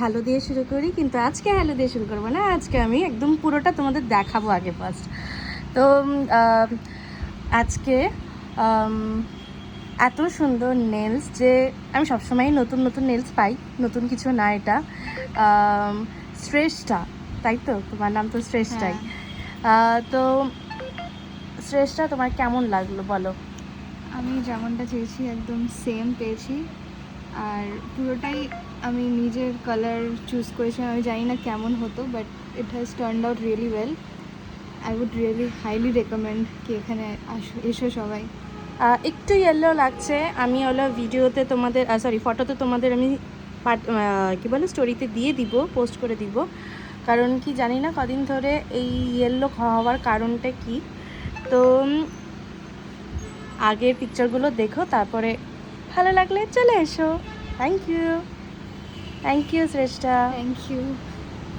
Hello দিয়ে শুরু করি, কিন্তু আজকে হ্যালো দিয়ে শুরু করবো না। আজকে আমি একদম পুরোটা তোমাদের দেখাবো আগে ফার্স্ট। তো আজকে এত সুন্দর নেলস যে আমি সবসময় নতুন নতুন নেলস পাই, নতুন কিছু না এটা। শ্রেষ্ঠা, তাই তো তোমার নাম তো শ্রেষ্ঠাই। তো শ্রেষ্ঠা, তোমার কেমন লাগলো বলো? আমি যেমনটা চেয়েছি একদম সেম পেয়েছি, আর পুরোটাই আমি নিজের কালার চুজ করেছিলাম। আমি জানি না কেমন হতো, but it has turned out really well. I would really highly recommend কি এখানে এসো সবাই। একটু ইয়েলো লাগছে, আমি হলো ভিডিওতে তোমাদের সরি ফটোতে তোমাদের আমি কী বলে স্টোরিতে দিয়ে দিব, পোস্ট করে দিব। কারণ কি জানি না কদিন ধরে এই ইয়েলো হওয়ার কারণটা কি। তো আগের পিকচারগুলো দেখো, তারপরে ভালো লাগলে চলে এসো। Thank you Shreshtha. Thank you.